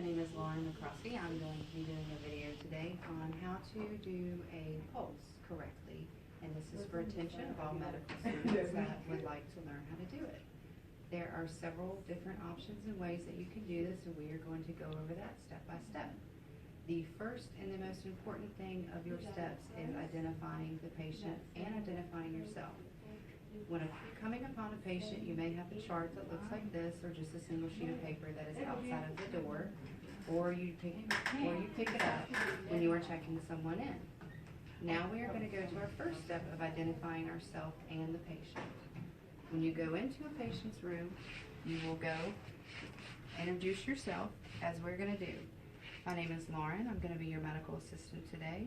name is McCroskey. I'm going to be doing a video today on how to do a pulse correctly. And this is for attention of all medical students that would like to learn how to do it. There are several different options and ways that you can do this, and we are going to go over that step by step. The first and the most important thing of your steps is identifying the patient and identifying yourself. When coming upon a patient, you may have a chart that looks like this, or just a single sheet of paper that is outside of the door, or you pick it up when you are checking someone in. Now we are going to go to our first step of identifying ourselves and the patient. When you go into a patient's room, you will go introduce yourself, as we're going to do. My name is Lauren. I'm going to be your medical assistant today.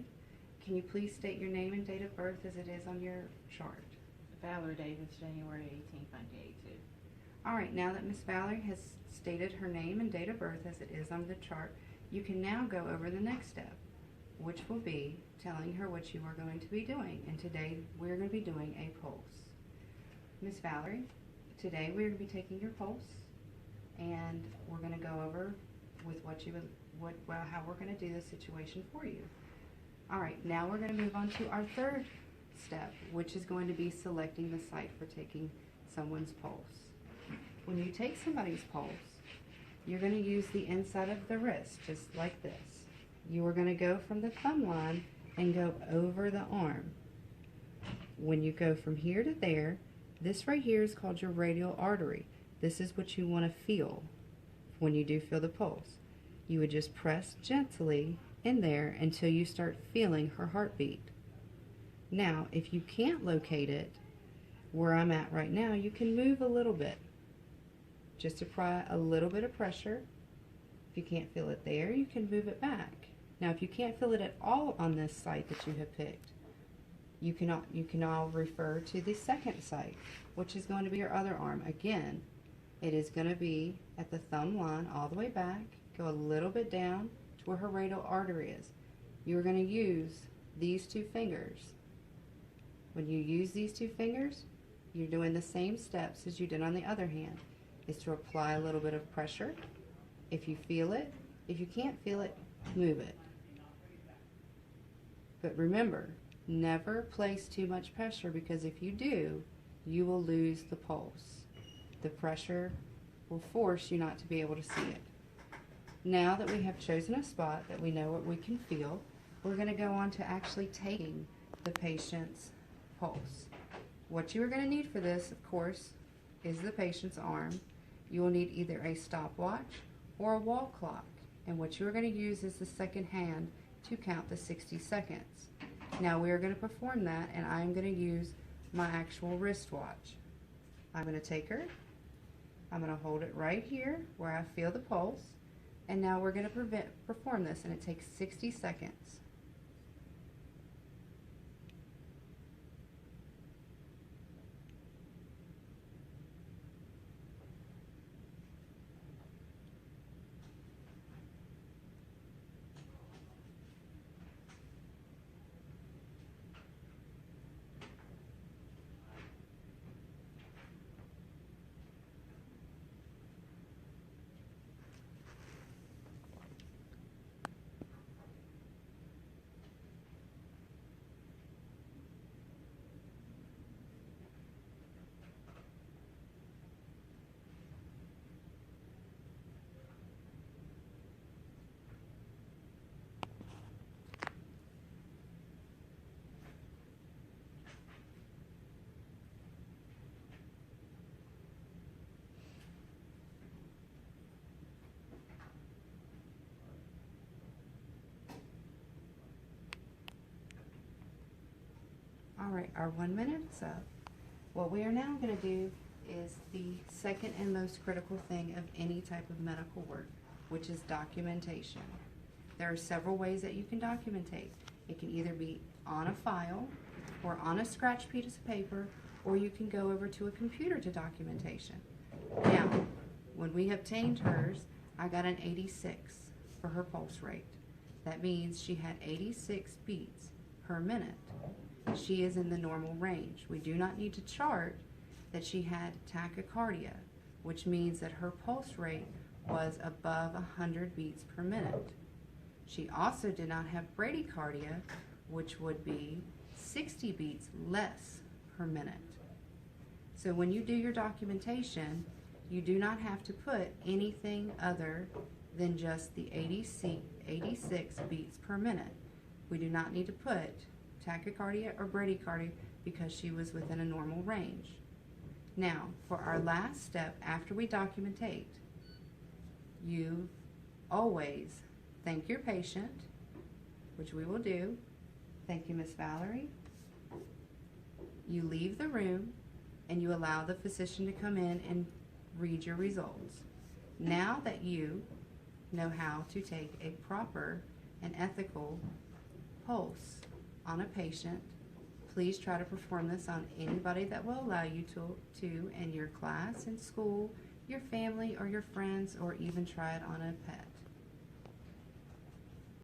Can you please state your name and date of birth as it is on your chart? Valerie Davis, January 18th, 1982. All right, now that Miss Valerie has stated her name and date of birth as it is on the chart, you can now go over the next step, which will be telling her what you are going to be doing. And today we're going to be doing a pulse. Miss Valerie, today we're going to be taking your pulse, and we're going to go over with how we're going to do this situation for you. All right, now we're going to move on to our third step, which is going to be selecting the site for taking someone's pulse. When you take somebody's pulse, you're going to use the inside of the wrist, just like this. You are going to go from the thumb line and go over the arm. When you go from here to there, this right here is called your radial artery. This is what you want to feel when you do feel the pulse. You would just press gently in there until you start feeling her heartbeat. Now, if you can't locate it where I'm at right now, you can move a little bit. Just apply a little bit of pressure. If you can't feel it there, you can move it back. Now, if you can't feel it at all on this site that you have picked, you can all refer to the second site, which is going to be your other arm. Again, it is going to be at the thumb line all the way back. Go a little bit down to where her radial artery is. You're going to use these two fingers. When you use these two fingers, you're doing the same steps as you did on the other hand, is to apply a little bit of pressure. If you feel it, if you can't feel it, move it. But remember, never place too much pressure, because if you do, you will lose the pulse. The pressure will force you not to be able to see it. Now that we have chosen a spot that we know what we can feel, we're going to go on to actually taking the patient's pulse. What you are going to need for this, of course, is the patient's arm. You will need either a stopwatch or a wall clock, and what you are going to use is the second hand to count the 60 seconds. Now we are going to perform that, and I'm going to use my actual wristwatch. I'm going to take her, I'm going to hold it right here where I feel the pulse, and now we're going to perform this, and it takes 60 seconds. Alright, our 1 minute is up. What we are now going to do is the second and most critical thing of any type of medical work, which is documentation. There are several ways that you can documentate. It can either be on a file or on a scratch piece of paper, or you can go over to a computer to documentation. Now, when we obtained hers, I got an 86 for her pulse rate. That means she had 86 beats per minute. She is in the normal range. We do not need to chart that she had tachycardia, which means that her pulse rate was above 100 beats per minute. She also did not have bradycardia, which would be 60 beats less per minute. So when you do your documentation, you do not have to put anything other than just the 86 beats per minute. We do not need to put tachycardia or bradycardia because she was within a normal range. Now, for our last step after we documentate, you always thank your patient, which we will do. Thank you, Miss Valerie. You leave the room and you allow the physician to come in and read your results. Now that you know how to take a proper and ethical pulse on a patient, please try to perform this on anybody that will allow you to in your class, in school, your family, or your friends, or even try it on a pet.